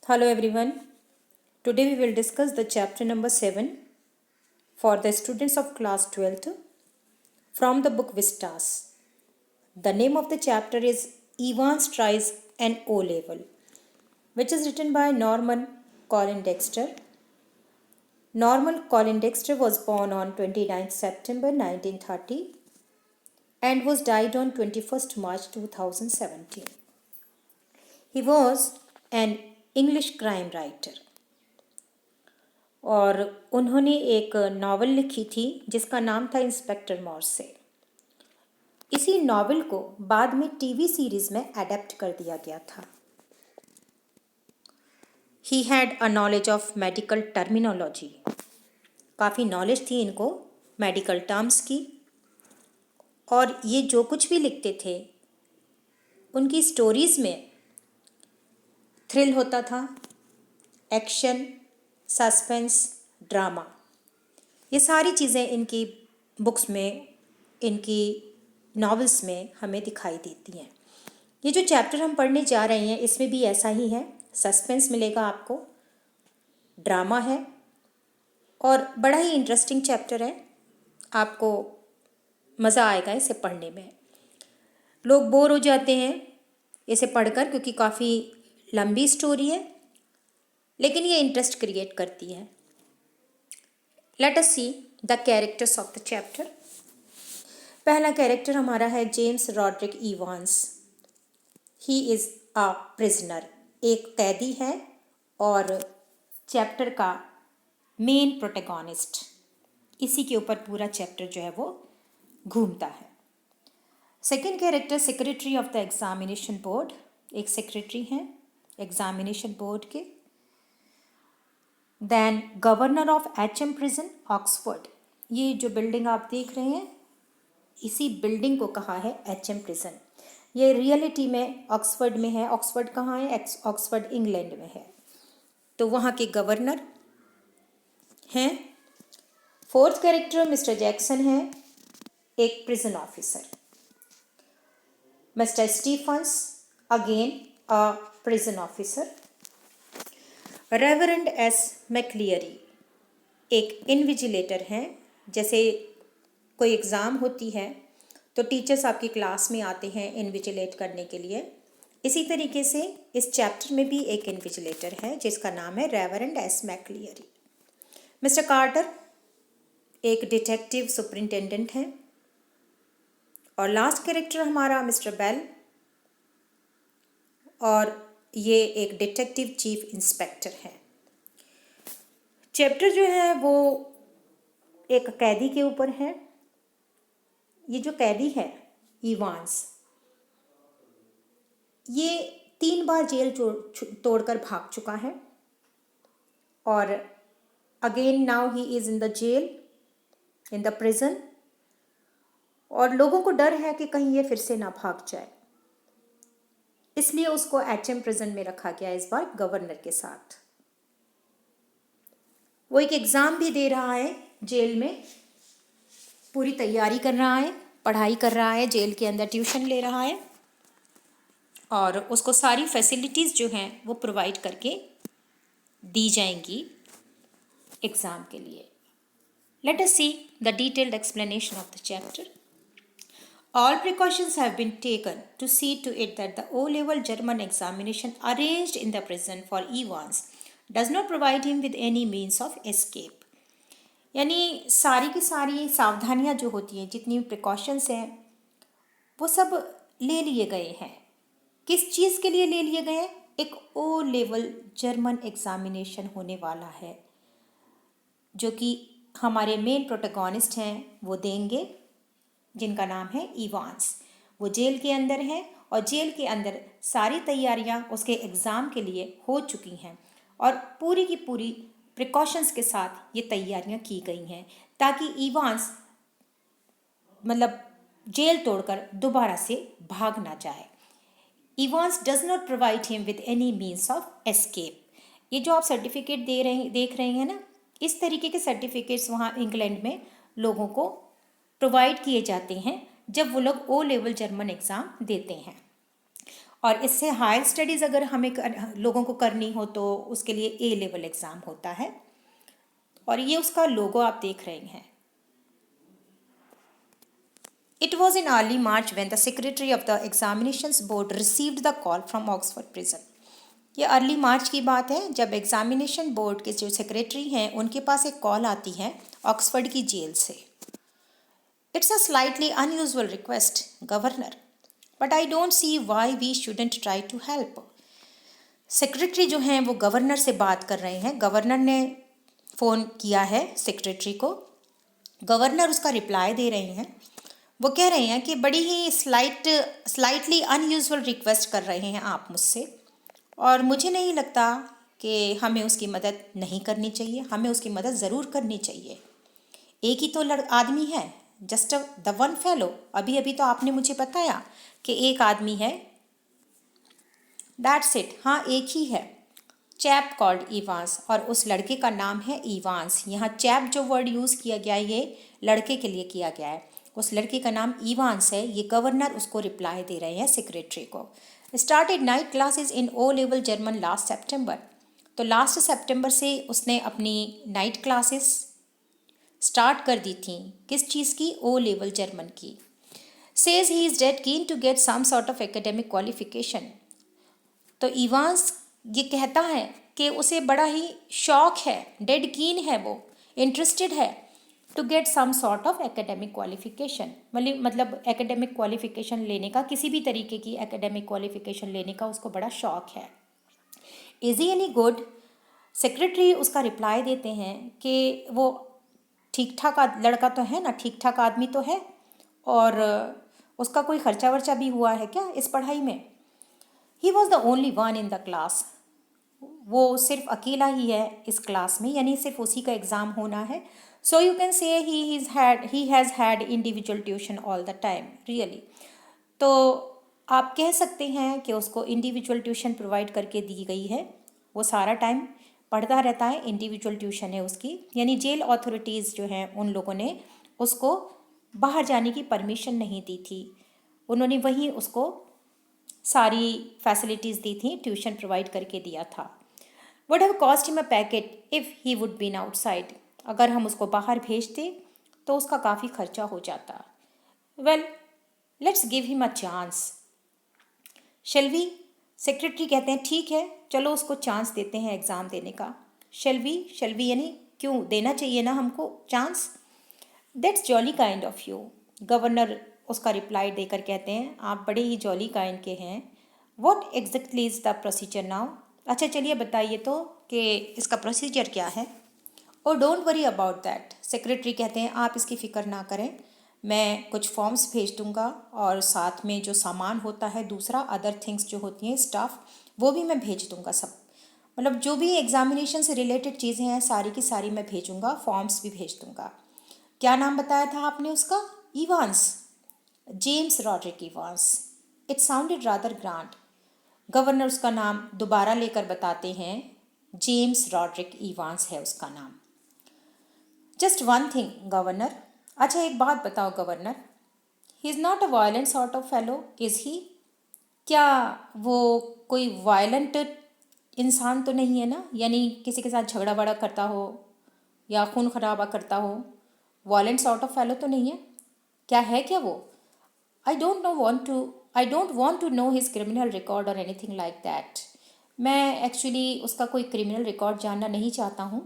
Hello everyone. Today we will discuss the chapter number 7 for the students of class 12th from the book Vistas. The name of the chapter is Evans Tries an O Level, which is written by Norman Colin Dexter. Norman Colin Dexter was born on 29th September 1930 and was died on 21st March 2017. He was an English crime writer. और उन्होंने एक novel लिखी थी जिसका नाम था inspector मॉर्से। इसी novel को बाद में टीवी सीरीज में एडेप्ट कर दिया गया था। He had a knowledge of medical terminology, काफ़ी नॉलेज थी इनको मेडिकल टर्म्स की, और ये जो कुछ भी लिखते थे उनकी स्टोरीज़ में थ्रिल होता था, एक्शन, सस्पेंस, ड्रामा, ये सारी चीज़ें इनकी बुक्स में, इनकी नॉवेल्स में हमें दिखाई देती हैं। ये जो चैप्टर हम पढ़ने जा रहे हैं इसमें भी ऐसा ही है। सस्पेंस मिलेगा आपको, ड्रामा है और बड़ा ही इंटरेस्टिंग चैप्टर है। आपको मज़ा आएगा इसे पढ़ने में। लोग बोर हो जाते हैं इसे पढ़कर क्योंकि काफ़ी लंबी स्टोरी है, लेकिन ये इंटरेस्ट क्रिएट करती है। Let us see the characters of the chapter. पहला कैरेक्टर हमारा है James Rodrick Evans. He is a prisoner, एक कैदी है और चैप्टर का मेन प्रोटैगनिस्ट। इसी के ऊपर पूरा चैप्टर जो है वो घूमता है। Second character secretary of the examination board, एक सेक्रेटरी हैं एग्जामिनेशन बोर्ड के। Then governor of HM prison Oxford, ये जो बिल्डिंग आप देख रहे हैं इसी बिल्डिंग को कहा है एचएम प्रिजन। ये रियलिटी में ऑक्सफोर्ड में है। ऑक्सफोर्ड कहाँ है? ऑक्सफोर्ड इंग्लैंड में है। तो वहाँ के गवर्नर हैं। फोर्थ कैरेक्टर मिस्टर जैक्सन है, एक prison officer. Mister Stephens again a prison officer. Reverend S McCleary एक इन्विजिलेटर हैं। जैसे कोई एग्ज़ाम होती है तो टीचर्स आपकी क्लास में आते हैं इन्विजिलेट करने के लिए, इसी तरीके से इस चैप्टर में भी एक इन्विजिलेटर है जिसका नाम है रेवरेंड एस मैक्लियरी। मिस्टर कार्टर एक डिटेक्टिव सुपरिंटेंडेंट हैं। और लास्ट कैरेक्टर हमारा मिस्टर बेल, और ये एक डिटेक्टिव चीफ इंस्पेक्टर है। चैप्टर जो है वो एक कैदी के ऊपर है। ये जो कैदी है इवांस, ये 3 बार जेल तोड़कर भाग चुका है और again now he is in the jail, in the prison, और लोगों को डर है कि कहीं ये फिर से ना भाग जाए, इसलिए उसको एचएम प्रिजन में रखा गया इस बार गवर्नर के साथ। वो एक एग्ज़ाम भी दे रहा है जेल में, पूरी तैयारी कर रहा है, पढ़ाई कर रहा है, जेल के अंदर ट्यूशन ले रहा है और उसको सारी फैसिलिटीज़ जो हैं वो प्रोवाइड करके दी जाएंगी एग्ज़ाम के लिए। Let us see the detailed explanation of the chapter. All precautions have been taken to see to it that the O-level German examination arranged in the prison for Evans does not provide him with any means of escape. यानी सारी की सारी सावधानियां जो होती हैं, जितनी precautions हैं, वो सब ले लिए गए हैं। किस चीज़ के लिए ले लिए गए हैं? एक ओ लेवल जर्मन एग्जामिनेशन होने वाला है जो कि हमारे मेन प्रोटैगनिस्ट हैं वो देंगे, जिनका नाम है इवांस। वो जेल के अंदर है और जेल के अंदर सारी तैयारियां उसके एग्ज़ाम के लिए हो चुकी हैं और पूरी की पूरी प्रिकॉशंस के साथ ये तैयारियां की गई हैं ताकि इवांस मतलब जेल तोड़कर दोबारा से भाग ना जाए। Evans does not provide him with any means of escape. ये जो आप सर्टिफिकेट देख रहे हैं ना, इस तरीके के सर्टिफिकेट्स वहाँ इंग्लैंड में लोगों को प्रोवाइड किए जाते हैं जब वो लोग ओ लेवल जर्मन एग्ज़ाम देते हैं। और इससे हायर स्टडीज़ अगर हमें लोगों को करनी हो तो उसके लिए ए लेवल एग्ज़ाम होता है। और ये उसका लोगो आप देख रहे हैं। It was in early March when the secretary of the examinations board received the call from Oxford prison. ये अर्ली मार्च की बात है जब एग्जामिनेशन बोर्ड के जो सेक्रेटरी हैं उनके पास एक कॉल आती है ऑक्सफोर्ड की जेल से। It's a slightly unusual request governor, but I don't see why we shouldn't try to help. Secretary जो हैं वो गवर्नर से बात कर रहे हैं। गवर्नर ने फ़ोन किया है सेक्रेटरी को, गवर्नर उसका रिप्लाई दे रहे हैं। वो कह रहे हैं कि बड़ी ही स्लाइटली अनयूजुअल रिक्वेस्ट कर रहे हैं आप मुझसे, और मुझे नहीं लगता कि हमें उसकी मदद नहीं करनी चाहिए, हमें उसकी मदद ज़रूर करनी चाहिए। एक ही तो आदमी है, जस्ट द वन फेलो। अभी अभी तो आपने मुझे बताया कि एक आदमी है, दैट्स इट। हाँ, एक ही है, चैप कॉल्ड इवांस, और उस लड़के का नाम है इवांस। यहाँ चैप जो वर्ड यूज़ किया गया है ये लड़के के लिए किया गया है, उस लड़के का नाम इवांस है। ये गवर्नर उसको रिप्लाई दे रहे हैं सेक्रेटरी को। Started night classes in O level German last September. तो लास्ट सितंबर से उसने अपनी नाइट क्लासेस स्टार्ट कर दी थी। किस चीज़ की? ओ लेवल जर्मन की। Says he is dead keen to get some sort of academic qualification. तो इवांस ये कहता है कि उसे बड़ा ही शौक है, डेड कीन है, वो इंटरेस्टेड है to get some sort of academic qualification, मतलब एकेडमिक क्वालिफिकेशन लेने का, किसी भी तरीके की एकेडमिक क्वालिफिकेशन लेने का उसको बड़ा शौक है। Is he any good? Secretary उसका रिप्लाई देते हैं कि वो ठीक ठाक लड़का तो है ना, ठीक ठाक आदमी तो है, और उसका कोई खर्चा वर्चा भी हुआ है क्या इस पढ़ाई में? He was the only one in the class. वो सिर्फ अकेला ही है इस क्लास में, यानी सिर्फ उसी का एग्ज़ाम होना है। So you can say he has had individual tuition all the time, really. तो आप कह सकते हैं कि उसको इंडिविजुअल ट्यूशन प्रोवाइड करके दी गई है, वो सारा टाइम पढ़ता रहता है, इंडिविजुअल ट्यूशन है उसकी। यानी जेल अथॉरिटीज़ जो हैं उन लोगों ने उसको बाहर जाने की परमिशन नहीं दी थी, उन्होंने वहीं उसको सारी फैसिलिटीज़ दी थी, ट्यूशन प्रोवाइड करके दिया था। Would have cost him a packet if he would been outside. अगर हम उसको बाहर भेजते तो उसका काफ़ी खर्चा हो जाता। Well, let's give him a chance, shall we? Secretary कहते हैं ठीक है, चलो उसको चांस देते हैं एग्ज़ाम देने का। शैल वी यानी क्यों, देना चाहिए ना हमको chance. That's jolly kind of you. Governor उसका रिप्लाई देकर कहते हैं आप बड़े ही जॉली काइंड के हैं। What exactly is the procedure now? अच्छा चलिए बताइए तो कि इसका प्रोसीजर क्या है। Oh don't worry about that. Secretary कहते हैं आप इसकी फ़िक्र ना करें, मैं कुछ फॉर्म्स भेज दूंगा, और साथ में जो सामान होता है दूसरा, अदर थिंग्स जो होती हैं, स्टाफ, वो भी मैं भेज दूंगा। सब मतलब जो भी एग्जामिनेशन से रिलेटेड चीज़ें हैं सारी की सारी मैं भेजूंगा, फॉर्म्स भी भेज दूंगा। क्या नाम बताया था आपने उसका? Evans, James Rodrick Evans. It sounded rather grand. Governor उसका नाम दोबारा लेकर बताते हैं, जेम्स रॉड्रिक इवांस है उसका नाम। Just one thing governor. अच्छा एक बात बताओ governor, he is not a violent sort of fellow is he? क्या वो कोई वायलेंट इंसान तो नहीं है ना, यानी किसी के साथ झगड़ा वगड़ा करता हो या खून खराबा करता हो, वायलेंट सॉर्ट ऑफ फेलो तो नहीं है? क्या है क्या वो? I don't want to know his criminal record और एनीथिंग लाइक दैट। मैं एक्चुअली उसका कोई क्रिमिनल रिकॉर्ड जानना नहीं चाहता हूँ,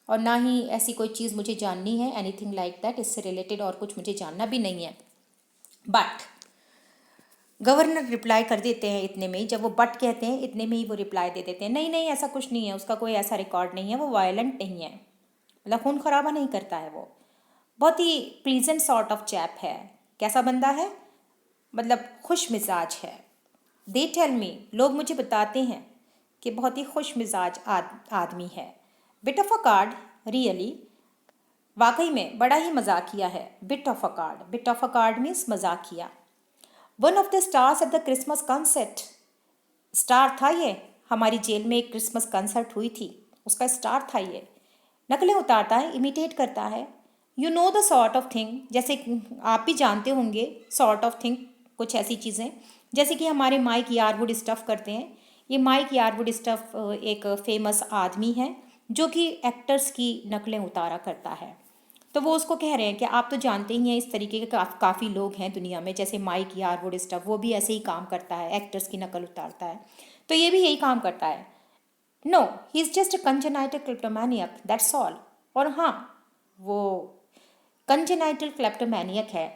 और ना ही ऐसी कोई चीज़ मुझे जाननी है, एनीथिंग लाइक दैट, इससे रिलेटेड और कुछ मुझे जानना भी नहीं है। बट गवर्नर रिप्लाई कर देते हैं इतने में ही, जब वो बट कहते हैं इतने में ही वो रिप्लाई दे देते हैं, नहीं नहीं ऐसा कुछ नहीं है, उसका कोई ऐसा रिकॉर्ड नहीं है, वो वायलेंट नहीं है, मतलब खून खराबा नहीं करता है, वो बहुत ही प्लीजेंट सॉर्ट ऑफ चैप है। कैसा बंदा है? मतलब खुश मिजाज है। दे टेल मी, लोग मुझे बताते हैं कि बहुत ही खुश मिजाज आदमी है। Bit of a card, really, वाकई में बड़ा ही मजाकिया है। Bit of a card means मजाकिया। One of the stars at the Christmas concert. Star था ये, हमारी जेल में एक क्रिसमस कंसर्ट हुई थी, उसका स्टार था ये। नकलें उतारता है, इमिटेट करता है। You know the sort of thing, जैसे आप भी जानते होंगे, सॉर्ट ऑफ थिंग कुछ ऐसी चीज़ें जैसे कि हमारे माइक यारवुड स्टफ़ करते हैं। ये माइक यारवुड स्टफ़ एक फेमस आदमी है जो कि एक्टर्स की नकलें उतारा करता है। तो वो उसको कह रहे हैं कि आप तो जानते ही हैं इस तरीके के काफ़ी लोग हैं दुनिया में, जैसे माइक यारवुड स्टफ़, वो भी ऐसे ही काम करता है, एक्टर्स की नकल उतारता है, तो ये भी यही काम करता है। No, he is just a congenital kleptomaniac, that's all. और हाँ, वो कंजेनाइटल क्लेप्टोमैनियक है,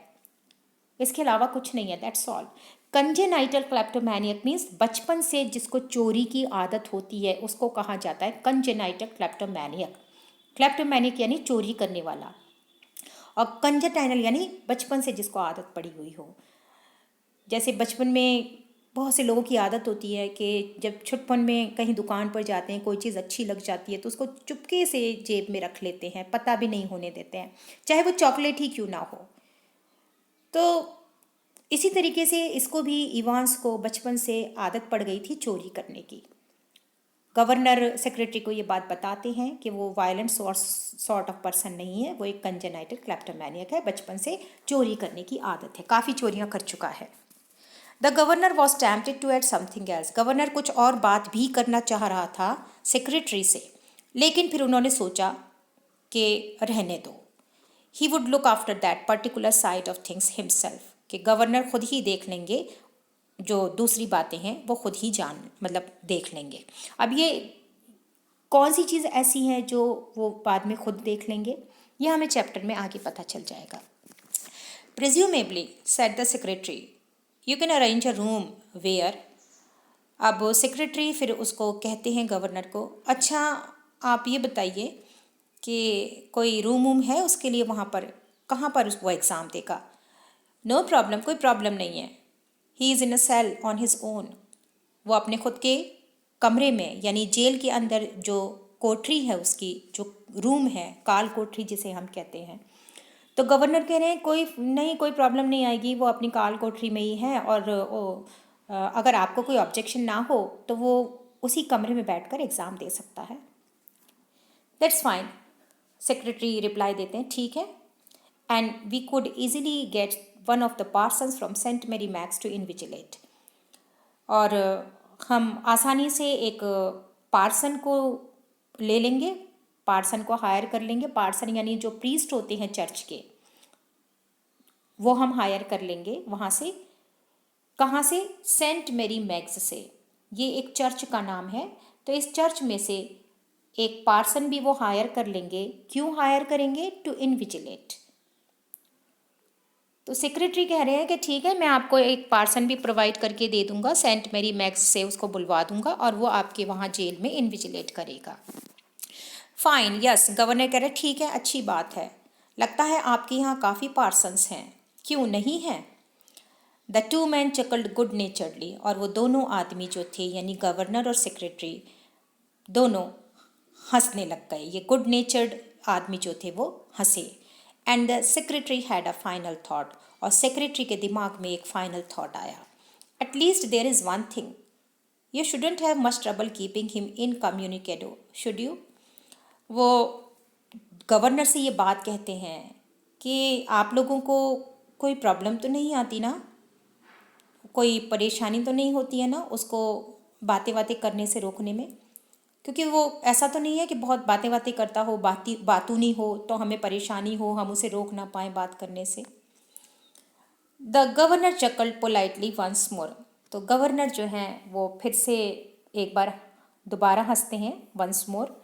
इसके अलावा कुछ नहीं है, दैट्स ऑल। कंजेनाइटल क्लेप्टोमैनियक मीन्स बचपन से जिसको चोरी की आदत होती है उसको कहा जाता है कंजेनाइटल क्लेप्टोमैनियक। क्लेप्टोमैनिक यानी चोरी करने वाला, और कंजेनाइटल यानी बचपन से जिसको आदत पड़ी हुई हो। जैसे बचपन में बहुत से लोगों की आदत होती है कि जब छुटपन में कहीं दुकान पर जाते हैं, कोई चीज़ अच्छी लग जाती है तो उसको चुपके से जेब में रख लेते हैं, पता भी नहीं होने देते हैं, चाहे वो चॉकलेट ही क्यों ना हो। तो इसी तरीके से इसको भी, इवांस को बचपन से आदत पड़ गई थी चोरी करने की। गवर्नर सेक्रेटरी को ये बात बताते हैं कि वो वायलेंट सॉर्ट ऑफ पर्सन नहीं है, वो एक कंजेनाइटल क्लेप्टोमैनियक है, बचपन से चोरी करने की आदत है, काफ़ी चोरियां कर चुका है। The governor was tempted to add something else. Governor कुछ और बात भी करना चाह रहा था सेक्रेटरी से, लेकिन फिर उन्होंने सोचा कि रहने दो। He would look after that particular side of things himself, कि गवर्नर खुद ही देख लेंगे, जो दूसरी बातें हैं वो खुद ही देख लेंगे। अब ये कौन सी चीज़ ऐसी है जो वो बाद में खुद देख लेंगे, ये हमें चैप्टर में आगे पता चल जाएगा। Presumably said the secretary, you can arrange a room where. अब सेक्रेटरी फिर उसको कहते हैं गवर्नर को, अच्छा आप ये बताइए कि कोई रूम है उसके लिए वहाँ पर, कहाँ पर वो एग्ज़ाम देगा। नो प्रॉब्लम, कोई प्रॉब्लम नहीं है। He is in a cell on his own, वो अपने खुद के कमरे में, यानी जेल के अंदर जो कोठरी है उसकी, जो रूम है, काल कोठरी जिसे हम कहते हैं। तो गवर्नर कह रहे हैं कोई नहीं, कोई प्रॉब्लम नहीं आएगी, वो अपनी काल कोठरी में ही है, और अगर आपको कोई ऑब्जेक्शन ना हो तो वो उसी कमरे में बैठकर एग्ज़ाम दे सकता है। दैट्स फाइन, सेक्रेटरी रिप्लाई देते हैं, ठीक है। And we could easily get one of the parsons from Saint Mary Max to invigilate. और हम आसानी से एक पार्सन को ले लेंगे, पार्सन को हायर कर लेंगे। पार्सन यानी जो प्रीस्ट होते हैं चर्च के, वो हम हायर कर लेंगे वहाँ से। कहाँ से? सेंट मेरी मैग्स से, ये एक चर्च का नाम है। तो इस चर्च में से एक पार्सन भी वो हायर कर लेंगे। क्यों हायर करेंगे? टू इनविजिलेट। तो सेक्रेटरी कह रहे हैं कि ठीक है, मैं आपको एक पार्सन भी प्रोवाइड करके दे दूंगा, सेंट मेरी मैग्स से उसको बुलवा दूंगा और वो आपके वहाँ जेल में इनविजिलेट करेगा। फाइन, यस, गवर्नर कह रहे ठीक है, अच्छी बात है, लगता है आपके यहाँ काफ़ी पार्सन्स हैं, क्यों नहीं हैं? The two man chuckled good naturedly, और वो दोनों आदमी जो थे यानी गवर्नर और सेक्रेटरी दोनों हंसने लग गए। ये गुड नेचर्ड आदमी जो थे वो हंसे। And the secretary had a final thought, और सेक्रेटरी के दिमाग में एक फाइनल थॉट आया। At least there is one thing, you shouldn't have much trouble keeping him incommunicado, should you? वो गवर्नर से ये बात कहते हैं कि आप लोगों को कोई प्रॉब्लम तो नहीं आती ना, कोई परेशानी तो नहीं होती है ना उसको बातें बातें करने से रोकने में? क्योंकि वो ऐसा तो नहीं है कि बहुत बातें बातें करता हो, बातूनी हो, तो हमें परेशानी हो, हम उसे रोक ना पाए बात करने से। The governor chuckled politely once more, तो गवर्नर जो हैं वो फिर से एक बार दोबारा हंसते हैं, once more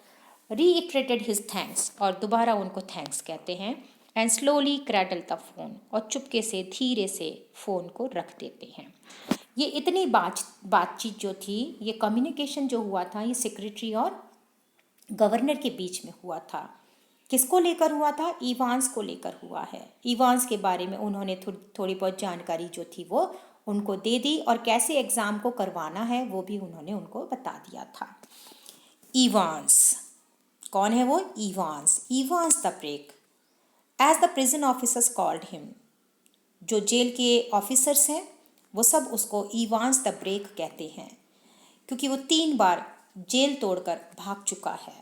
reiterated his thanks, और दोबारा उनको थैंक्स कहते हैं। And slowly cradle the phone, और चुपके से धीरे से फ़ोन को रख देते हैं। ये इतनी बातचीत जो थी, ये कम्युनिकेशन जो हुआ था, ये सेक्रेटरी और गवर्नर के बीच में हुआ था। किसको लेकर हुआ था? इवांस को लेकर हुआ है। इवांस के बारे में उन्होंने थोड़ी बहुत जानकारी जो थी वो उनको दे दी, और कैसे एग्ज़ाम को करवाना है वो भी उन्होंने उनको बता दिया था। इवांस कौन है? वो Evans, Evans the break, as the prison officers called him, जो जेल के ऑफिसर्स हैं वो सब उसको इवांस द ब्रेक कहते हैं, क्योंकि वो 3 बार जेल तोड़कर भाग चुका है।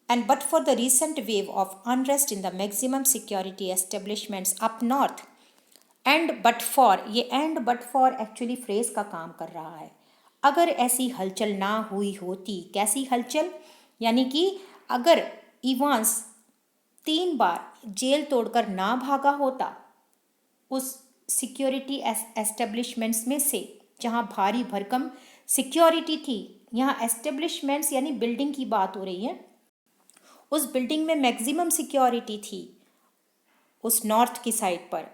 And but for the recent wave of unrest in the maximum security establishments up north, and but for, ये and but for actually phrase का काम कर रहा है। अगर ऐसी हलचल ना हुई होती, कैसी हलचल, यानी कि अगर इवांस 3 बार जेल तोड़कर ना भागा होता उस सिक्योरिटी एस्टेब्लिशमेंट्स में से जहाँ भारी भरकम सिक्योरिटी थी, यहाँ एस्टेब्लिशमेंट्स यानी बिल्डिंग की बात हो रही है, उस बिल्डिंग में मैक्सिमम सिक्योरिटी थी उस नॉर्थ की साइड पर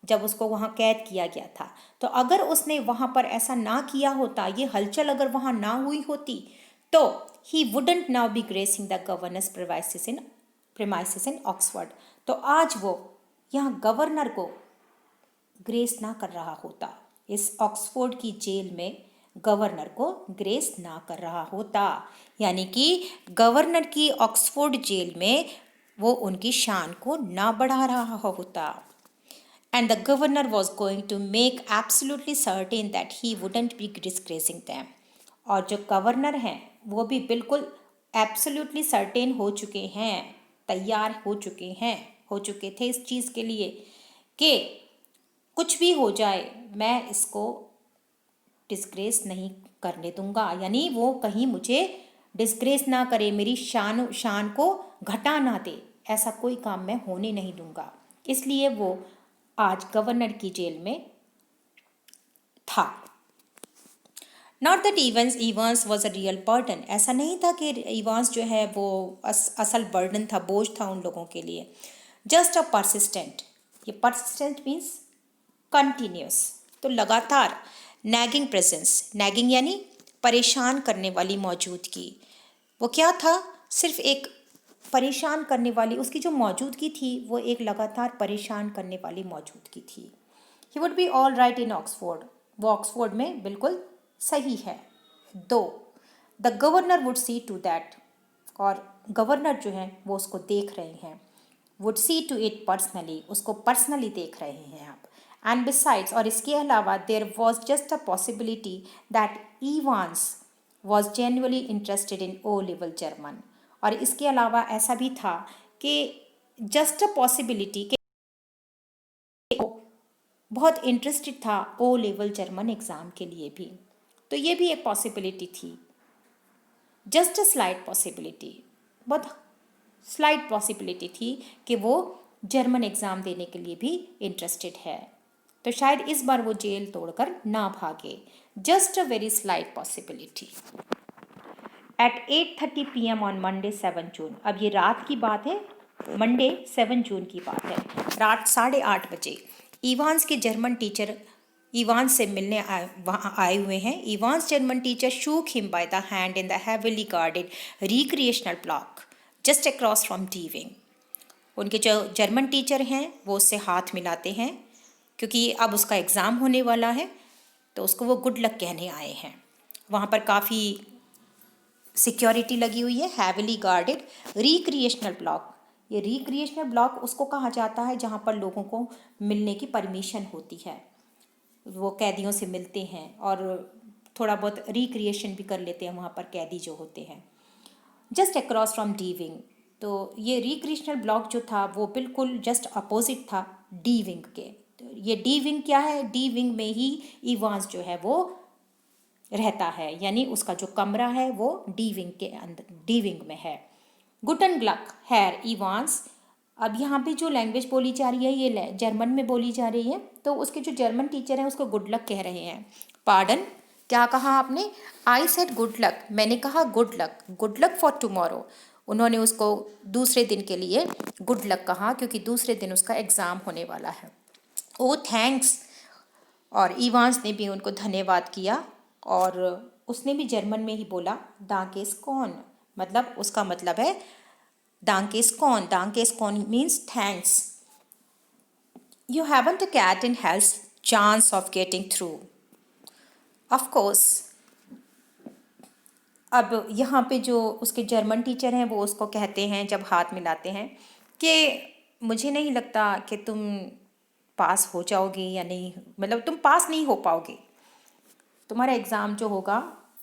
जब उसको वहाँ कैद किया गया था। तो अगर उसने वहाँ पर ऐसा ना किया होता, ये हलचल अगर वहाँ ना हुई होती, तो he wouldn't now be gracing the governor's premises in Oxford. तो आज वो यहाँ गवर्नर को ग्रेस ना कर रहा होता, इस ऑक्सफोर्ड की जेल में गवर्नर को ग्रेस ना कर रहा होता, यानी कि गवर्नर की ऑक्सफोर्ड जेल में वो उनकी शान को ना बढ़ा रहा होता। And the governor was going to make absolutely certain that he wouldn't be disgracing them. और जो गवर्नर हैं वो भी बिल्कुल एब्सोल्युटली सर्टेन हो चुके हैं, तैयार हो चुके थे इस चीज़ के लिए कि कुछ भी हो जाए मैं इसको डिस्ग्रेस नहीं करने दूंगा, यानी वो कहीं मुझे डिस्ग्रेस ना करे, मेरी शान को घटा ना दे, ऐसा कोई काम मैं होने नहीं दूंगा। इसलिए वो आज गवर्नर की जेल में था। Not that Evans was a real burden, ऐसा नहीं था कि इवांस जो है वो असल बर्डन था, बोझ था उन लोगों के लिए। जस्ट अ परसिस्टेंट, ये परसिस्टेंट मीन्स कंटिन्यूस, तो लगातार नैगिंग प्रेजेंस, नैगिंग यानी परेशान करने वाली मौजूदगी। वो क्या था, सिर्फ एक परेशान करने वाली, उसकी जो मौजूदगी थी वो एक लगातार परेशान करने वाली मौजूदगी थी। He would be all right in Oxford, वो ऑक्सफोर्ड में बिल्कुल सही है। Though the governor would see to that, और गवर्नर जो है वो उसको देख रहे हैं, would see to it personally, उसको पर्सनली देख रहे हैं आप। एंड बिसाइड्स, और इसके अलावा there was just a possibility that Evans was genuinely interested in O level German, और इसके अलावा ऐसा भी था कि जस्ट अ पॉसिबिलिटी कि बहुत इंटरेस्टेड था ओ लेवल जर्मन एग्ज़ाम के लिए भी, तो ये भी एक पॉसिबिलिटी थी, जस्ट अ स्लाइट पॉसिबिलिटी, बहुत स्लाइट पॉसिबिलिटी थी कि वो जर्मन एग्ज़ाम देने के लिए भी इंटरेस्टेड है। तो शायद इस बार वो जेल तोड़कर ना भागे, just a very slight possibility. At 8:30 PM on Monday 7 June, अब ये रात की बात है, मंडे 7 जून की बात है, रात 8:30 बजे इवांस के जर्मन टीचर इवांस से मिलने वहाँ आए हुए हैं। Evans German teacher shook him by the hand in the heavily guarded recreational block just across from D wing. उनके जो जर्मन टीचर हैं वो उससे हाथ मिलाते हैं क्योंकि अब उसका एग्ज़ाम होने वाला है, तो उसको वो गुड लक कहने आए हैं। वहाँ पर काफ़ी सिक्योरिटी लगी हुई है, हैविली गार्डेड रिक्रिएशनल ब्लॉक। ये रिक्रिएशनल ब्लॉक उसको कहा जाता है जहाँ पर लोगों को मिलने की परमिशन होती है, वो कैदियों से मिलते हैं और थोड़ा बहुत रिक्रिएशन भी कर लेते हैं वहाँ पर कैदी जो होते हैं। Just across from D wing, तो ये रिक्रिएशनल ब्लॉक जो था वो बिल्कुल जस्ट अपोजिट था डी विंग के। तो ये डी विंग क्या है, डी विंग में ही इवांस जो है वो रहता है, यानी उसका जो कमरा है वो डी विंग के अंदर, डी विंग में है। गुटन ग्लक हैर इवांस, अब यहाँ पे जो लैंग्वेज बोली जा रही है ये जर्मन में बोली जा रही है, तो उसके जो जर्मन टीचर हैं उसको गुड लक कह रहे हैं। पार्डन, क्या कहा आपने? आई सेड गुड लक, मैंने कहा गुड लक फॉर टुमारो। उन्होंने उसको दूसरे दिन के लिए गुड लक कहा क्योंकि दूसरे दिन उसका एग्ज़ाम होने वाला है। ओ थैंक्स, और इवांस ने भी उनको धन्यवाद किया और उसने भी जर्मन में ही बोला दांकेस कौन, मतलब उसका मतलब है दांकेस कौन means thanks. You haven't a cat in hell's chance of getting through. Of course, अब यहाँ पे जो उसके जर्मन टीचर हैं वो उसको कहते हैं जब हाथ मिलाते हैं कि मुझे नहीं लगता कि तुम पास हो जाओगे या नहीं, मतलब तुम पास नहीं हो पाओगे, तुम्हारा एग्ज़ाम जो होगा,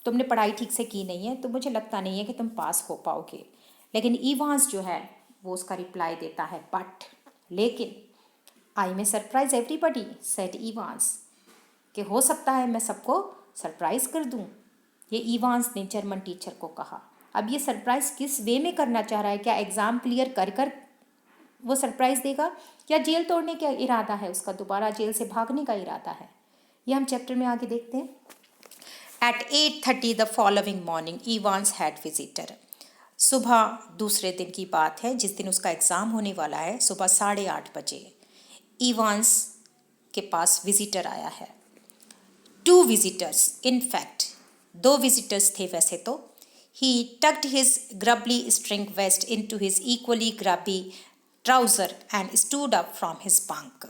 तुमने पढ़ाई ठीक से की नहीं है तो मुझे लगता नहीं है कि तुम पास हो पाओगे। लेकिन इवांस जो है वो उसका रिप्लाई देता है बट, लेकिन आई मे सरप्राइज एवरीबडी सेड इवांस, कि हो सकता है मैं सबको सरप्राइज कर दूं, ये इवांस ने जर्मन टीचर को कहा। अब ये सरप्राइज किस वे में करना चाह रहा है? क्या एग्ज़ाम क्लियर कर कर वो सरप्राइज देगा, या जेल तोड़ने का इरादा है उसका, दोबारा जेल से भागने का इरादा है? ये हम चैप्टर में आगे देखते हैं। At 8:30 the following morning Evans had visitor. सुबह दूसरे दिन की बात है, जिस दिन उसका एग्ज़ाम होने वाला है, सुबह 8:30 बजे इवांस के पास विजिटर आया है। 2 visitors, in fact, 2 visitors थे वैसे तो। He tucked his grubbly string vest into his equally grubby trouser and stood up from his bunk.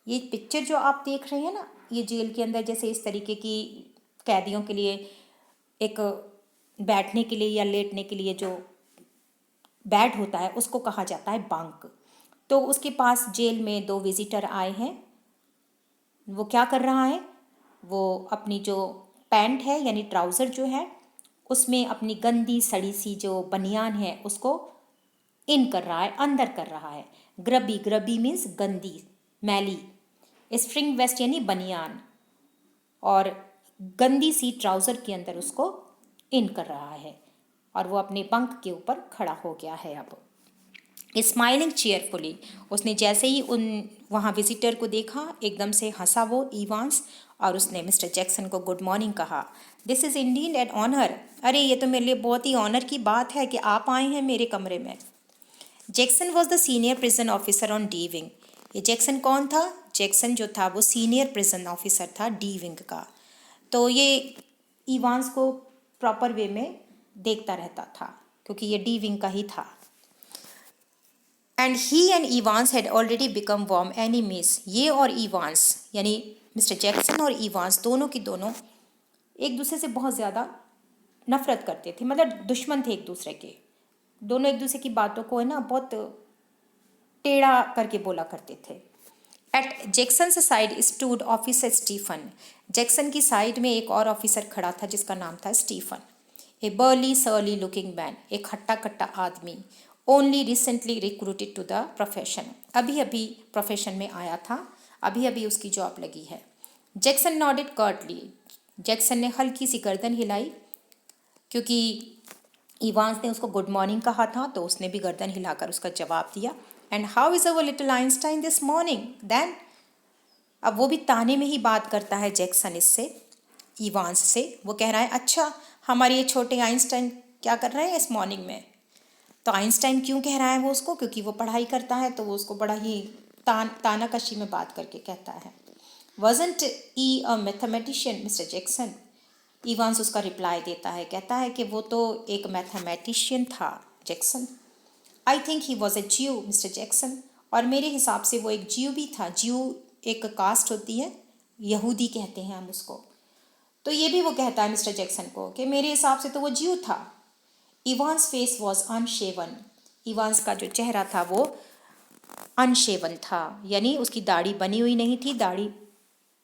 ये पिक्चर जो आप देख रहे हैं ना, ये जेल के अंदर जैसे इस तरीके की कैदियों के लिए एक बैठने के लिए या लेटने के लिए जो बेड होता है उसको कहा जाता है बंक। तो उसके पास जेल में 2 विजिटर आए हैं। वो क्या कर रहा है? वो अपनी जो पैंट है यानी ट्राउज़र जो है उसमें अपनी गंदी सड़ी सी जो बनियान है उसको इन कर रहा है, अंदर कर रहा है। ग्रबी, ग्रबी मीन्स गंदी, मैली। स्ट्रिंग वेस्ट यानी बनियान, और गंदी सी ट्राउज़र के अंदर उसको इन कर रहा है, और वो अपने बंक के ऊपर खड़ा हो गया है। अब स्माइलिंग चेयरफुली, उसने जैसे ही उन वहाँ विजिटर को देखा एकदम से हंसा वो इवांस, और उसने मिस्टर जैक्सन को गुड मॉर्निंग कहा। This is indeed an honour, अरे ये तो मेरे लिए बहुत ही ऑनर की बात है कि आप आए हैं मेरे कमरे में। Jackson was the senior prison officer on D wing. ये जैक्सन कौन था? जैक्सन जो था वो सीनियर प्रिजन ऑफिसर था डी विंग का। तो ये इवांस को प्रॉपर वे में देखता रहता था क्योंकि ये डी विंग का ही था। And he and Evans had already become warm enemies. ये और इवांस यानी मिस्टर जैक्सन और इवांस दोनों की दोनों एक दूसरे से बहुत ज़्यादा नफरत करते थे, मतलब दुश्मन थे एक दूसरे के। दोनों एक दूसरे की बातों को है ना बहुत टेढ़ा करके बोला करते थे। At Jackson side stood officer Stephen. Jackson की साइड में एक और ऑफिसर खड़ा था जिसका नाम था Stephen. A burly surly looking man, एक हट्टा कट्टा आदमी। Only recently recruited to the profession, अभी अभी प्रोफेशन में आया था, अभी अभी उसकी जॉब लगी है। जैक्सन नॉडेड कर्टली, जैक्सन ने हल्की सी गर्दन हिलाई, क्योंकि इवांस ने उसको गुड मॉर्निंग कहा था तो उसने भी गर्दन हिलाकर उसका जवाब दिया। And how is our little Einstein this morning then, अब वो भी ताने में ही बात करता है जैक्सन इससे, इवांस से। वो कह रहा है अच्छा हमारे ये छोटे आइंस्टाइन क्या कर रहे हैं इस मॉर्निंग में। तो आइंस्टाइन क्यों कह रहा है वो उसको? क्योंकि वो पढ़ाई करता है तो वो उसको बड़ा ही तानाकशी में बात करके कहता है। वॉजंट ई अ मैथमेटिशियन मिस्टर जैक्सन, इवांस उसका रिप्लाई देता है, कहता है कि वो तो एक मैथमेटिशियन था Jackson. I think he was a Jio mister Jackson, और मेरे हिसाब से वो एक जियो भी था। जियो एक कास्ट होती है, यहूदी कहते हैं हम उसको। तो ये भी वो कहता है मिस्टर जैक्सन को कि मेरे हिसाब से तो वो जियो था। इवांस फेस वॉज अनशेवन, इवांस का जो चेहरा था वो अनशेवन था, यानी उसकी दाढ़ी बनी हुई नहीं थी, दाढ़ी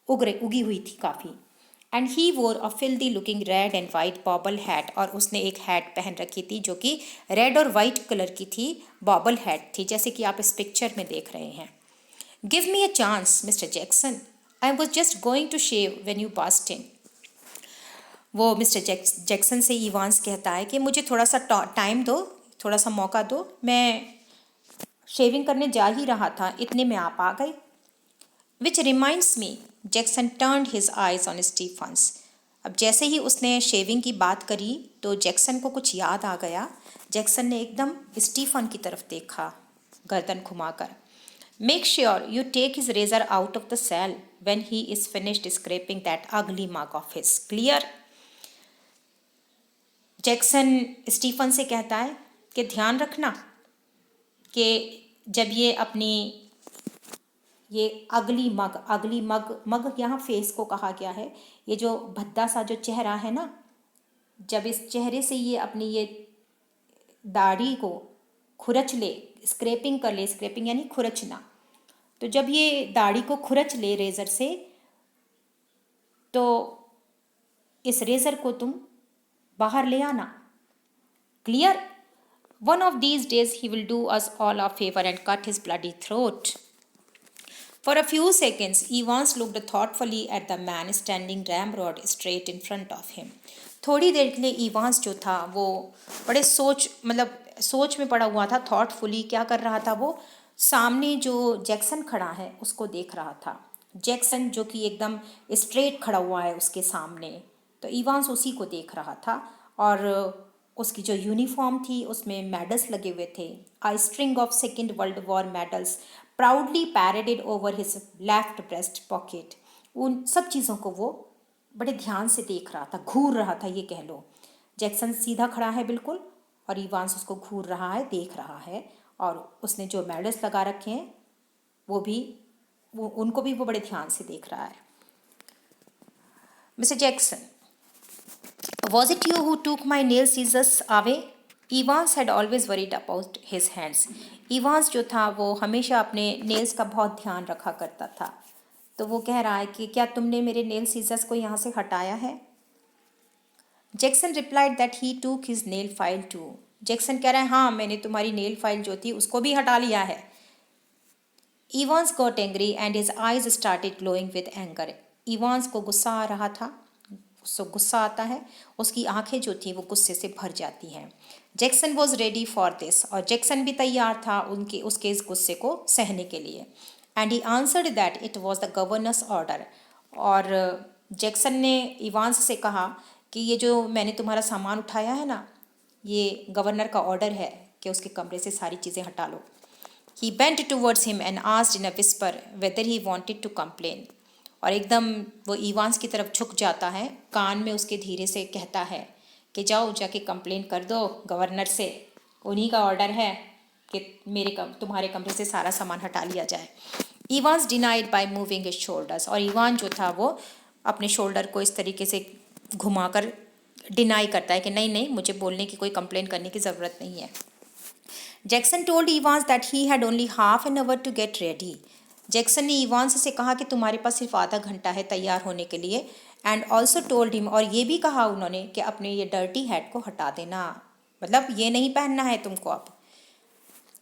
उगी हुई थी काफ़ी। And he wore a filthy looking red and white bobble hat, और उसने एक हैट पहन रखी थी जो कि रेड और वाइट कलर की थी, बॉबल हैट थी, जैसे कि आप इस पिक्चर में देख रहे हैं। Give me a chance mister Jackson, I was just going to shave when you passed in. वो मिस्टर जैक्सन से इवांस कहता है कि मुझे थोड़ा सा टाइम दो, थोड़ा सा मौका दो, मैं शेविंग करने जा ही रहा था, इतने में आप आ गए। Which reminds me, Jackson turned his eyes on Stephens. अब जैसे ही उसने शेविंग की बात करी तो जैक्सन को कुछ याद आ गया। जैक्सन ने एकदम स्टीफन की तरफ देखा गर्दन घुमाकर। Make sure you take his razor out of the cell when he is finished scraping that ugly mark of his, clear. Jackson Stephen से कहता है कि ध्यान रखना कि जब ये अपनी ये अगली मग यहाँ फेस को कहा गया है, ये जो भद्दा सा जो चेहरा है ना, जब इस चेहरे से ये अपनी ये दाढ़ी को खुरच ले, स्क्रैपिंग कर ले, स्क्रैपिंग यानी खुरचना, तो जब ये दाढ़ी को खुरच ले रेज़र से, तो इस रेज़र को तुम बाहर ले आना, clear. One of these days he will do us all a favour and cut his bloody throat. For a few seconds, Evans looked thoughtfully at the man standing ramrod straight in front of him. थोड़ी देर के लिए Evans जो था वो बड़े सोच में पड़ा हुआ था। थॉटफुली क्या कर रहा था वो, सामने जो जैक्सन खड़ा है उसको देख रहा था। जैक्सन जो कि एकदम स्ट्रेट खड़ा हुआ है उसके सामने, तो इवांस उसी को देख रहा था। और उसकी जो यूनिफॉर्म थी उसमें मेडल्स लगे हुए थे। A string of second world war medals proudly paraded over his left breast pocket. उन सब चीज़ों को वो बड़े ध्यान से देख रहा था, घूर रहा था ये कह लो। जैक्सन सीधा खड़ा है बिल्कुल, और इवांस उसको घूर रहा है, देख रहा है। और उसने जो मेडल्स लगा रखे हैं वो उनको भी वो बड़े ध्यान से देख रहा है। Mister Jackson, was it you who took my nail scissors away? Evans had always worried about his hands. Evans जो था वो हमेशा अपने नेल्स का बहुत ध्यान रखा करता था। तो वो कह रहा है कि क्या तुमने मेरे नेल सीजर्स को यहाँ से हटाया है? Jackson replied that he took his nail file too. Jackson कह रहा है हाँ, मैंने तुम्हारी नेल फाइल जो थी उसको भी हटा लिया है। Evans got angry and his eyes started glowing with anger. Evans को गुस्सा आ रहा था। उसको गुस्सा आता है, उसकी आंखें जो थी वो गुस्से से भर जाती हैं। Jackson was ready for this, और जैक्सन भी तैयार था उसके इस गुस्से को सहने के लिए। And he answered that it was the governors order. और जैक्सन ने इवांस से कहा कि ये जो मैंने तुम्हारा सामान उठाया है ना, ये गवर्नर का ऑर्डर है कि उसके कमरे से सारी चीज़ें हटा लो। He bent towards him and asked in a whisper whether he wanted to complain. और एकदम वो इवांस की तरफ झुक जाता है, कान में उसके धीरे से कहता है कि जाओ जाके कंप्लेन कर दो गवर्नर से, उन्हीं का ऑर्डर है कि तुम्हारे कमरे से सारा सामान हटा लिया जाए। Evans denied by moving his shoulders, और इवान जो था वो अपने शोल्डर को इस तरीके से घुमाकर डिनाई करता है कि नहीं नहीं, मुझे बोलने की कोई कंप्लेन करने की ज़रूरत नहीं है। Jackson told Evans that he had only half an hour to get ready. Jackson ने इवांस से कहा कि तुम्हारे पास सिर्फ आधा घंटा है तैयार होने के लिए। एंड ऑल्सो टोल्ड हिम, और ये भी कहा उन्होंने कि अपने ये डर्टी हैट को हटा देना, मतलब ये नहीं पहनना है तुमको अब।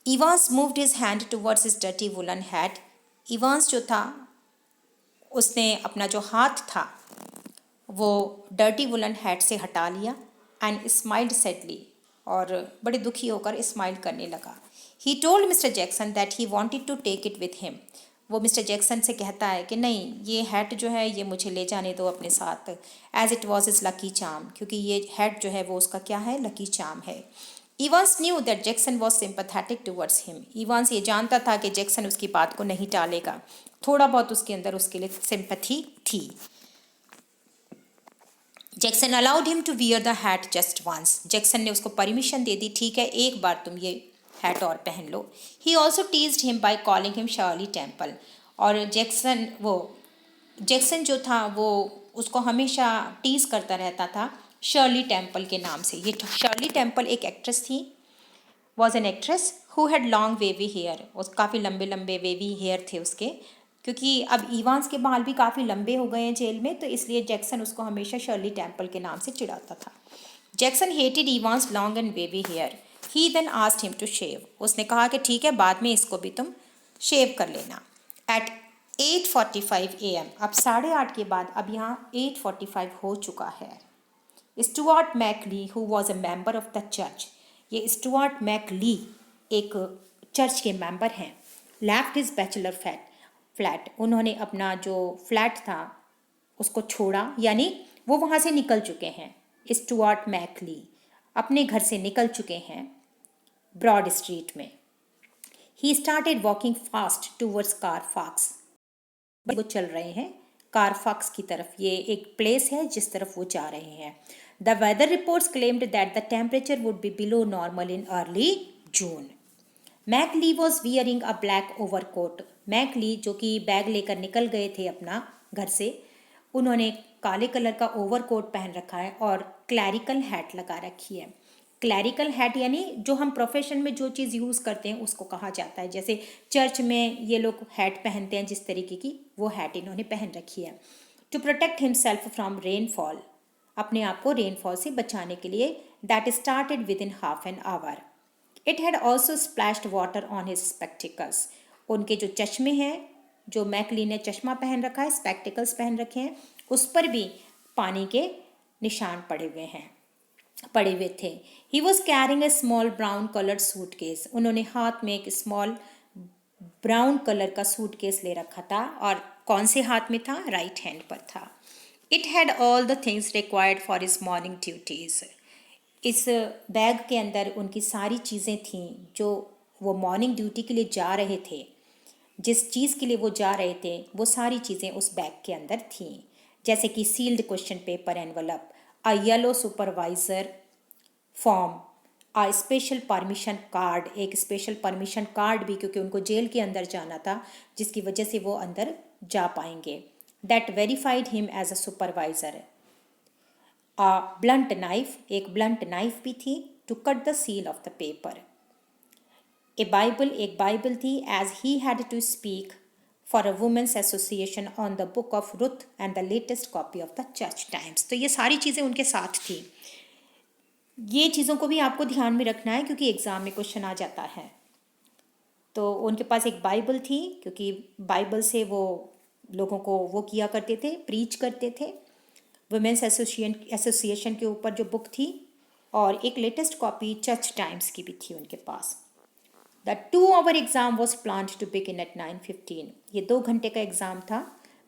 Evans moved his hand towards his dirty woollen hat. Evans जो था उसने अपना जो हाथ था वो डर्टी वुलन हैट से हटा लिया। एंड स्माइल्ड सैडली, और बड़े दुखी होकर स्माइल करने लगा। He told mister Jackson that he wanted to take it with him. वो मिस्टर जैक्सन से कहता है कि नहीं, ये हैट जो है ये मुझे ले जाने दो अपने साथ, as it was his lucky charm, क्योंकि ये हैट जो है वो उसका क्या है, लकी चार्म है। Evans knew that Jackson was sympathetic towards him. Evans ये जानता था कि जैक्सन उसकी बात को नहीं टालेगा, थोड़ा बहुत उसके अंदर उसके लिए सिंपैथी थी। Jackson allowed him to wear the hat just once. Jackson ने उसको परमिशन दे दी, ठीक है एक बार तुम ये हैट और पहन लो। He also teased him by calling him Shirley Temple. और जैक्सन जो था वो उसको हमेशा टीज करता रहता था शर्ली टेम्पल के नाम से। ये शर्ली टेम्पल एक एक्ट्रेस थी, was an actress who had long wavy hair. उस काफ़ी लंबे लंबे वेवी हेयर थे उसके, क्योंकि अब इवांस के बाल भी काफ़ी लंबे हो गए हैं जेल में, तो इसलिए जैक्सन उसको हमेशा शर्ली टेम्पल के नाम से चिढ़ाता था। Jackson hated Evans long and wavy hair. He then asked him to shave. उसने कहा कि ठीक है, बाद में इसको भी तुम शेव कर लेना। एट 8:45 AM, अब 8:30 के बाद अब यहाँ 8:45 हो चुका है। Stuart McCleary who was a member of the church, ये स्टुअर्ट मैकली एक चर्च के मेंबर हैं, लेफ्ट हिज बैचलर फ्लैट, उन्होंने अपना जो फ्लैट था उसको छोड़ा, यानी वो वहाँ से निकल चुके हैं। स्टुअर्ट मैकली अपने घर से निकल चुके हैं ब्रॉड स्ट्रीट में। He started walking fast towards Carfax. वो चल रहे हैं कारफैक्स की तरफ, ये एक प्लेस है जिस तरफ वो जा रहे हैं। The weather reports claimed that the temperature would be below normal in early June. McCleary was wearing a black overcoat. McCleary जो कि बैग लेकर निकल गए थे अपना घर से, उन्होंने काले कलर का ओवरकोट पहन रखा है और क्लैरिकल हैट लगा रखी है। क्लैरिकल हैट यानी जो हम प्रोफेशन में जो चीज़ यूज़ करते हैं उसको कहा जाता है। जैसे चर्च में ये लोग हैट पहनते हैं जिस तरीके की, वो हैट इन्होंने पहन रखी है। To protect himself from rainfall, अपने आप को रेनफॉल से बचाने के लिए। That started within half an hour. It had also splashed water on his spectacles. उनके जो चश्मे हैं जो मैकली ने चश्मा पहन रखा है, स्पेक्टिकल्स पहन रखे हैं, उस पर भी पानी के निशान पड़े हुए थे। He was carrying a small brown coloured suitcase, उन्होंने हाथ में एक स्मॉल ब्राउन कलर का सूटकेस ले रखा था, और कौन से हाथ में था? राइट हैंड पर था। It had all the things required for his morning duties, इस बैग के अंदर उनकी सारी चीज़ें थीं जो वो मॉर्निंग ड्यूटी के लिए जा रहे थे, जिस चीज़ के लिए वो जा रहे थे वो सारी चीज़ें उस बैग के अंदर थीं, जैसे कि सील्ड क्वेश्चन पेपर एनवलप, अ येलो सुपरवाइज़र फॉर्म, आ स्पेशल परमिशन कार्ड, एक स्पेशल परमिशन कार्ड भी, क्योंकि उनको जेल के अंदर जाना था जिसकी वजह से वो अंदर जा पाएंगे, that verified him as a supervisor, a blunt knife, एक ब्लंट नाइफ भी थी, to cut the seal of the paper, a Bible, एक बाइबल थी, as he had to speak for a women's association on the book of Ruth and the latest copy of the Church Times. तो ये सारी चीज़ें उनके साथ थी। ये चीज़ों को भी आपको ध्यान में रखना है क्योंकि एग्ज़ाम में क्वेश्चन आ जाता है। तो उनके पास एक बाइबल थी, क्योंकि बाइबल से वो लोगों को वो किया करते थे, प्रीच करते थे। वुमेंस एसोसिएशन के ऊपर जो बुक थी, और एक लेटेस्ट कॉपी चर्च टाइम्स की भी थी उनके पास। The 2 hour exam was plan to begin at 9:15, ये 2 घंटे का एग्ज़ाम था,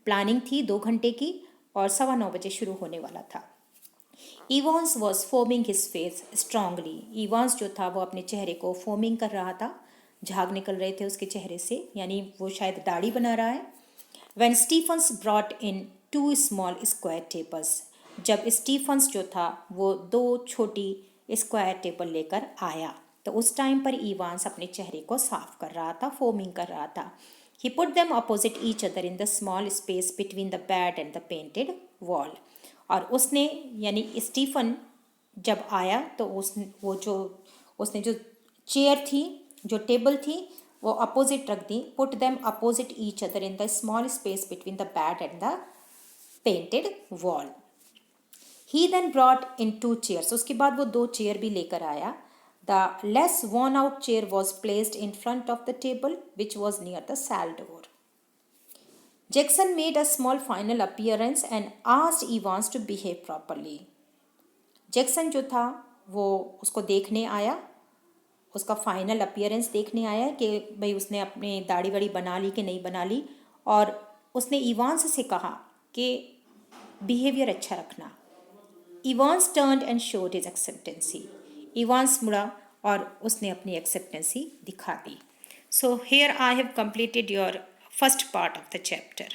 प्लानिंग थी 2 घंटे की, और 9:15 बजे शुरू होने वाला था। Evans was foaming his face strongly, Evans जो था वो अपने चेहरे को फोमिंग कर रहा था, झाग निकल रहे थे उसके चेहरे से, यानी वो शायद दाढ़ी बना रहा है। When Stephens brought in 2 small square tables, जब स्टीफन्स जो था वो 2 छोटी स्क्वायर टेबल लेकर आया, तो उस टाइम पर इवांस अपने चेहरे को साफ कर रहा था, फोमिंग कर रहा था। He put them opposite each other in the small space between the bed and the painted wall, और उसने यानी स्टीफन जब आया तो उसने जो चेयर थी, जो टेबल थी, वो अपोजिट रख दी। Put them opposite each other in the small space between the bed and the painted wall. He then brought in 2 chairs, उसके बाद वो 2 चेयर भी लेकर आया। The less worn out chair was placed in front of the table which was near the cell door. Jackson made a small final appearance and asked Evans to behave properly. Jackson जो था वो उसको देखने आया, उसका final appearance देखने आया कि भाई उसने अपने दाढ़ी वाड़ी बना ली कि नहीं बना ली, और उसने इवांस से कहा कि बिहेवियर अच्छा रखना। Evans turned and showed his acceptancy, Evans मुड़ा और उसने अपनी एक्सेप्टेंसी दिखा दी। So here I have completed your first part of the chapter.